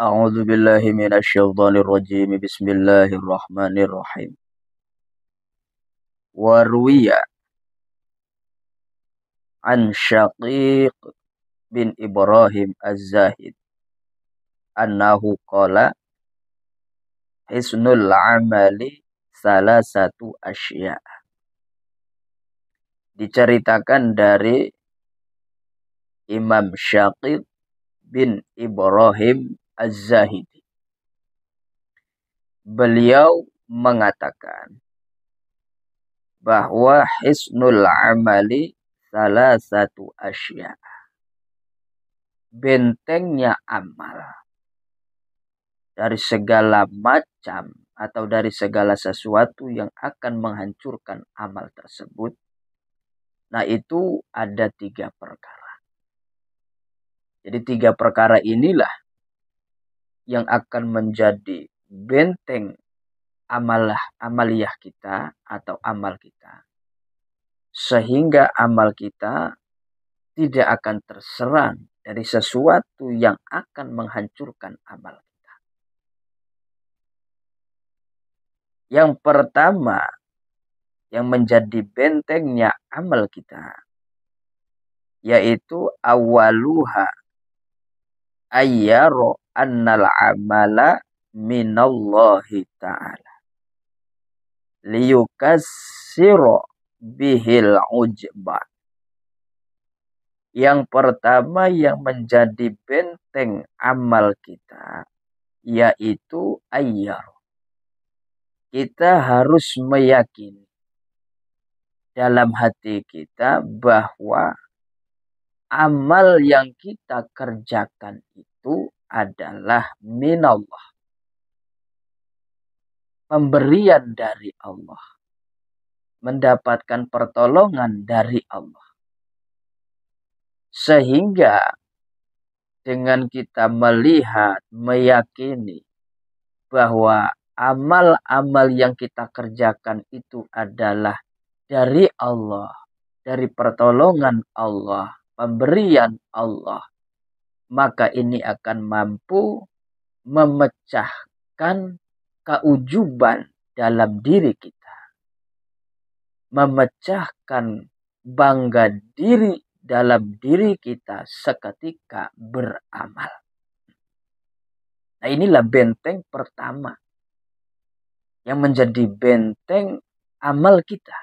أعوذ بالله من الشيطان الرجيم بسم الله الرحمن الرحيم وروي عن شقيق بن إبراهيم الزاهد أنه قال حسن العمل ثلاثة أشياء. Diceritakan dari Imam Syaqiq bin Ibrahim Az-Zahidi. Beliau mengatakan bahwa hisnul amali salah satu asya. Bentengnya amal dari segala macam atau dari segala sesuatu yang akan menghancurkan amal tersebut. Nah, itu ada 3 perkara. Jadi 3 perkara inilah yang akan menjadi benteng amaliyah kita atau amal kita. Sehingga amal kita tidak akan terserang dari sesuatu yang akan menghancurkan amal kita. Yang pertama yang menjadi bentengnya amal kita yaitu awaluha ayyaro annal amala minallahi ta'ala liyukassiro bihil ujba. Yang pertama yang menjadi benteng amal kita yaitu ayyar. Kita harus meyakini dalam hati kita bahwa amal yang kita kerjakan itu adalah minallah. Pemberian dari Allah. Mendapatkan pertolongan dari Allah. Sehingga dengan kita melihat, meyakini bahwa amal-amal yang kita kerjakan itu adalah dari Allah, dari pertolongan Allah, pemberian Allah, maka ini akan mampu memecahkan keujuban dalam diri kita, memecahkan bangga diri dalam diri kita seketika beramal. Nah, inilah benteng pertama yang menjadi benteng amal kita.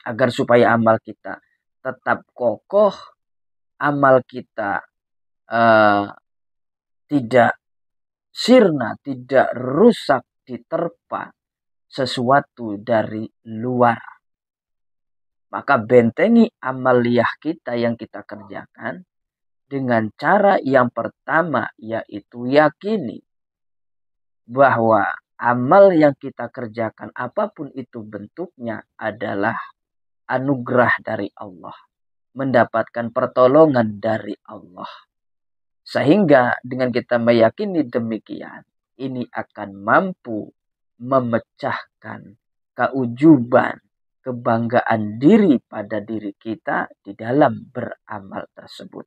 Agar supaya amal kita tetap kokoh, amal kita tidak sirna, tidak rusak, diterpa sesuatu dari luar. Maka bentengi amaliyah kita yang kita kerjakan dengan cara yang pertama yaitu yakini bahwa amal yang kita kerjakan apapun itu bentuknya adalah anugerah dari Allah, mendapatkan pertolongan dari Allah. Sehingga dengan kita meyakini demikian, ini akan mampu memecahkan keujuban, kebanggaan diri pada diri kita di dalam beramal tersebut.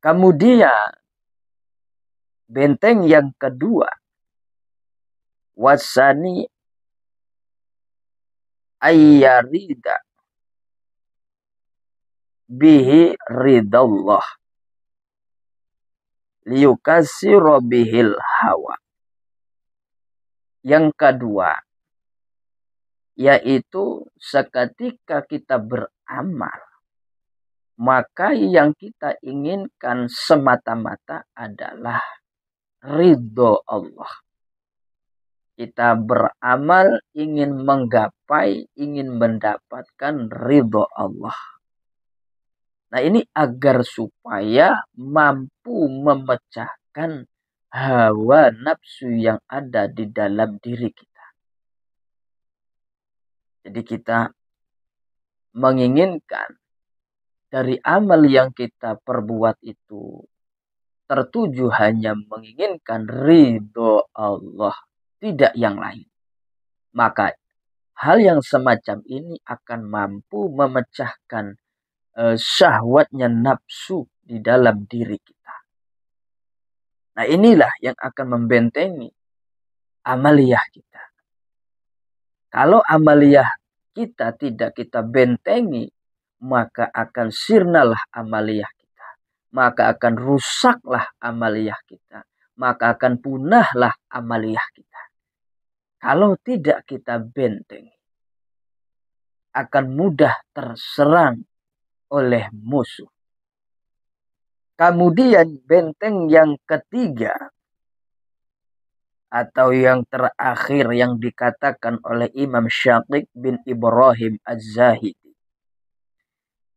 Kemudian benteng yang kedua, wasani ayyarida bihi ridallah liyukassiro bihil hawa. Yang kedua yaitu seketika kita beramal, maka yang kita inginkan semata-mata adalah ridho Allah. Kita beramal ingin menggapai, ingin mendapatkan ridho Allah. Nah, ini agar supaya mampu memecahkan hawa nafsu yang ada di dalam diri kita. Jadi kita menginginkan dari amal yang kita perbuat itu tertuju hanya menginginkan ridho Allah, tidak yang lain. Maka hal yang semacam ini akan mampu memecahkan syahwatnya nafsu di dalam diri kita. Nah, inilah yang akan membentengi amaliyah kita. Kalau amaliyah kita tidak kita bentengi, maka akan sirnalah amaliyah kita. Maka akan rusaklah amaliyah kita. Maka akan punahlah amaliyah kita. Kalau tidak kita bentengi, akan mudah terserang oleh musuh. Kemudian benteng yang ketiga atau yang terakhir yang dikatakan oleh Imam Syafiq bin Ibrahim Az-Zahidi,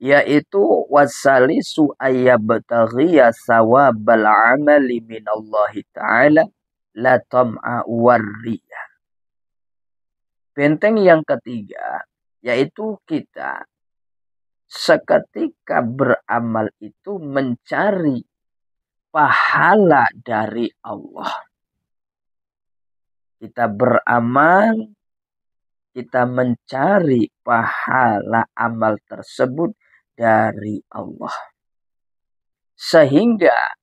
yaitu wasalisu ayyabtaghiya sawabal amali minallahi ta'ala la tam'a warriya. Benteng yang ketiga yaitu kita seketika beramal itu mencari pahala dari Allah. Kita beramal, kita mencari pahala amal tersebut dari Allah. Sehingga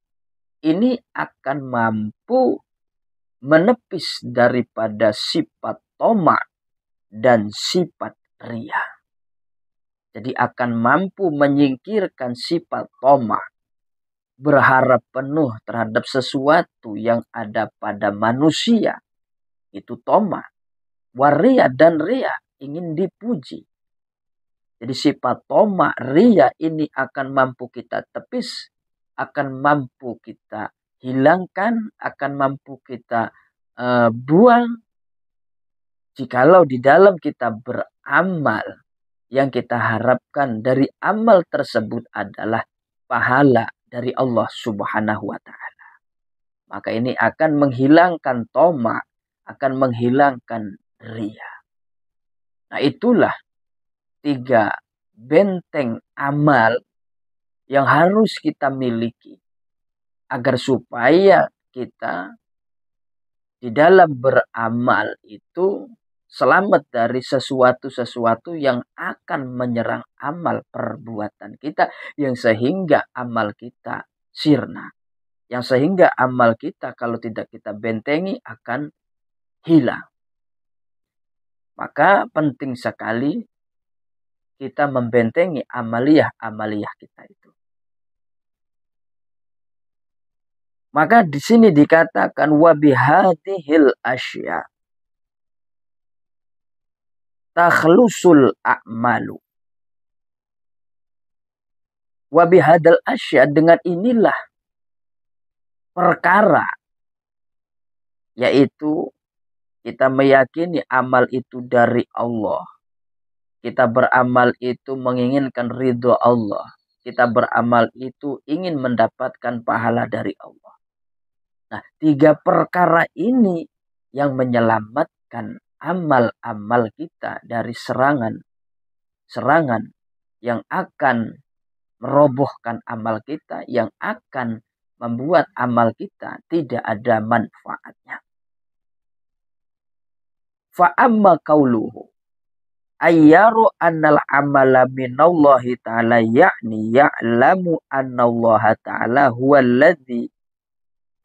ini akan mampu menepis daripada sifat tamak dan sifat riya. Jadi akan mampu menyingkirkan sifat tamak, berharap penuh terhadap sesuatu yang ada pada manusia. Itu tamak. Waria dan riya, ingin dipuji. Jadi sifat tamak, riya ini akan mampu kita tepis, akan mampu kita hilangkan, akan mampu kita buang. Jikalau di dalam kita beramal, yang kita harapkan dari amal tersebut adalah pahala dari Allah Subhanahu wa Ta'ala. Maka ini akan menghilangkan tamak, akan menghilangkan riya. Nah, itulah 3 benteng amal yang harus kita miliki agar supaya kita di dalam beramal itu selamat dari sesuatu-sesuatu yang akan menyerang amal perbuatan kita, yang sehingga amal kita sirna, yang sehingga amal kita kalau tidak kita bentengi akan hilang. Maka penting sekali kita membentengi amaliyah kita itu. Maka di sini dikatakan wa bihadhil asya takhlusul a'malu. Wa bihadal asya, dengan inilah perkara, yaitu kita meyakini amal itu dari Allah. Kita beramal itu menginginkan ridho Allah. Kita beramal itu ingin mendapatkan pahala dari Allah. Nah, 3 perkara ini yang menyelamatkan amal-amal kita dari serangan yang akan merobohkan amal kita, yang akan membuat amal kita tidak ada manfaatnya. Fa amma qauluhu ayyaru annal amala minallahi ta'ala, yakni ya'lamu annallaha ta'ala huwallazi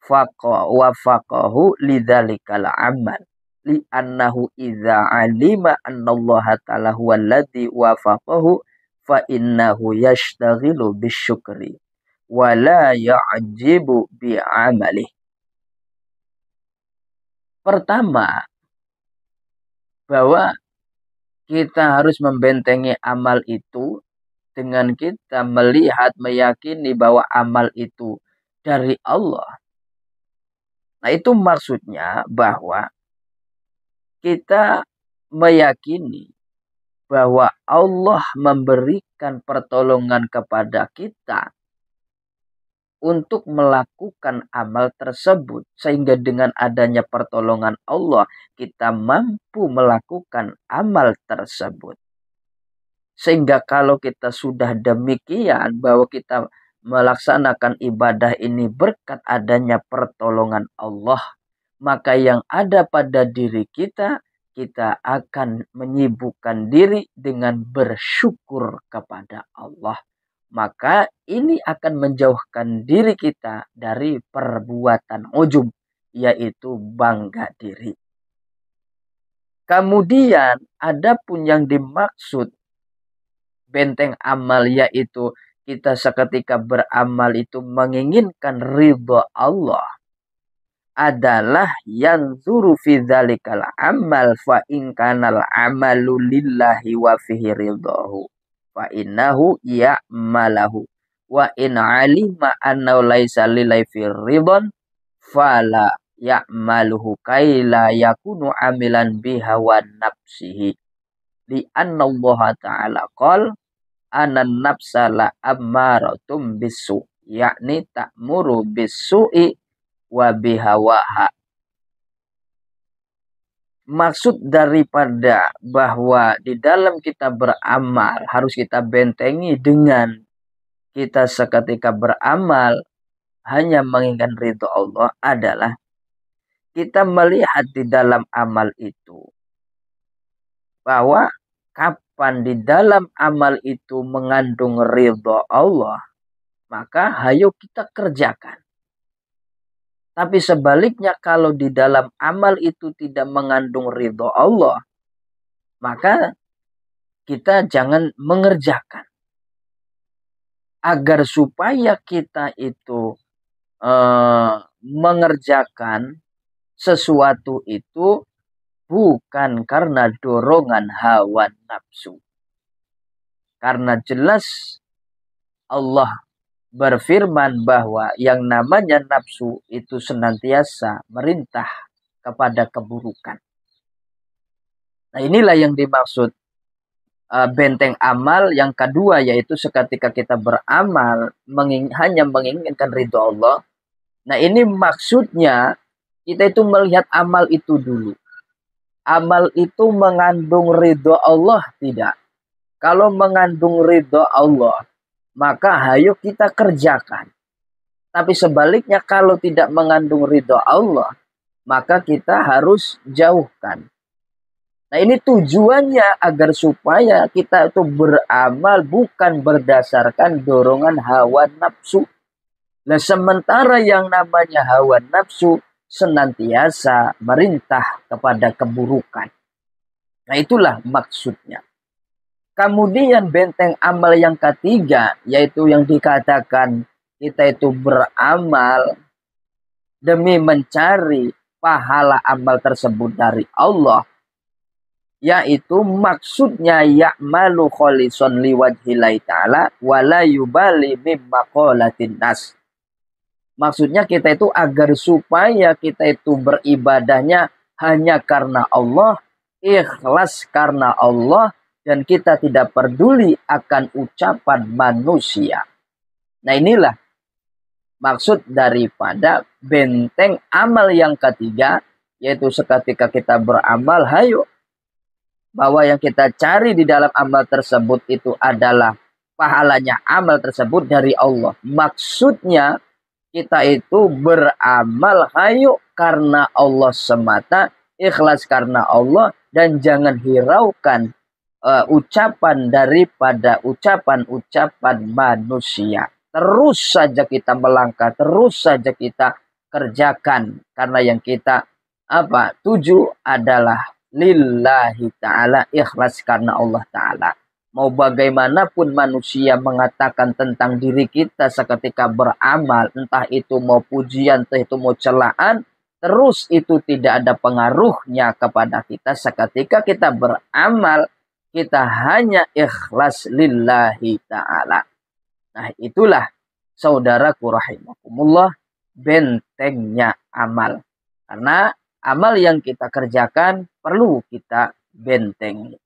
wafaqahu lidzalikal amal, li'annahu idza alima annallaha ta'ala huwallazi wafaqahu fa innahu yashtaghilu bisyukri wa la ya'jibu bi'amalih. Pertama, bahwa kita harus membentengi amal itu dengan kita melihat, meyakini bahwa amal itu dari Allah. Nah, itu maksudnya bahwa kita meyakini bahwa Allah memberikan pertolongan kepada kita untuk melakukan amal tersebut. Sehingga dengan adanya pertolongan Allah, kita mampu melakukan amal tersebut. Sehingga kalau kita sudah demikian, bahwa kita melaksanakan ibadah ini berkat adanya pertolongan Allah, maka yang ada pada diri kita akan menyibukkan diri dengan bersyukur kepada Allah. maka ini akan menjauhkan diri kita dari perbuatan ujub, yaitu bangga diri. Kemudian ada pun yang dimaksud benteng amal, yaitu kita seketika beramal itu menginginkan ridha Allah, adalah yang zuru fi dzalikal amal fa in kanal amalu lillahi wa fihi ridhahu fa innahu ya'malahu wa in alima annahu laisa lillahi fi ridhan fala ya'maluhu kaila yakunu amilan biha wa nafsihi li anna Allah ta'ala qala anan nafsa la ammaratum bisu, yakni ta'muru bisu'i wa bihawaha. Maksud daripada bahwa di dalam kita beramal harus kita bentengi dengan kita seketika beramal hanya menginginkan ridho Allah adalah kita melihat di dalam amal itu bahwa kapan di dalam amal itu mengandung ridho Allah, maka hayo kita kerjakan. Tapi sebaliknya kalau di dalam amal itu tidak mengandung ridho Allah, maka kita jangan mengerjakan. Agar supaya kita itu mengerjakan sesuatu itu bukan karena dorongan hawa nafsu. Karena jelas Allah berfirman bahwa yang namanya nafsu itu senantiasa merintah kepada keburukan. Nah, inilah yang dimaksud benteng amal yang kedua, yaitu seketika kita beramal hanya menginginkan ridho Allah. Nah, ini maksudnya kita itu melihat amal itu dulu. Amal itu mengandung ridho Allah tidak? Kalau mengandung ridho Allah, maka hayo kita kerjakan. Tapi sebaliknya kalau tidak mengandung ridho Allah, maka kita harus jauhkan. Nah, ini tujuannya agar supaya kita itu beramal bukan berdasarkan dorongan hawa nafsu. Nah, sementara yang namanya hawa nafsu senantiasa merintah kepada keburukan. Nah, itulah maksudnya. Kemudian benteng amal yang ketiga, yaitu yang dikatakan kita itu beramal demi mencari pahala amal tersebut dari Allah, yaitu maksudnya ya'malu kholisun liwajhillahi ta'ala wala yubali mimma qalatin nas. Maksudnya kita itu agar supaya kita itu beribadahnya hanya karena Allah, ikhlas karena Allah, dan kita tidak peduli akan ucapan manusia. Nah, inilah maksud daripada benteng amal yang ketiga, yaitu seketika kita beramal, hayo bahwa yang kita cari di dalam amal tersebut itu adalah pahalanya amal tersebut dari Allah. Maksudnya kita itu beramal hayo karena Allah semata, ikhlas karena Allah, dan jangan hiraukan ucapan daripada ucapan-ucapan manusia. Terus saja kita melangkah, terus saja kita kerjakan karena yang kita tuju adalah lillahi ta'ala, ikhlas karena Allah ta'ala. Mau bagaimanapun manusia mengatakan tentang diri kita seketika beramal, entah itu mau pujian, entah itu mau celaan, terus itu tidak ada pengaruhnya kepada kita seketika kita beramal, kita hanya ikhlas lillahi ta'ala. Nah, itulah saudaraku rahimakumullah bentengnya amal. Karena amal yang kita kerjakan perlu kita bentengi.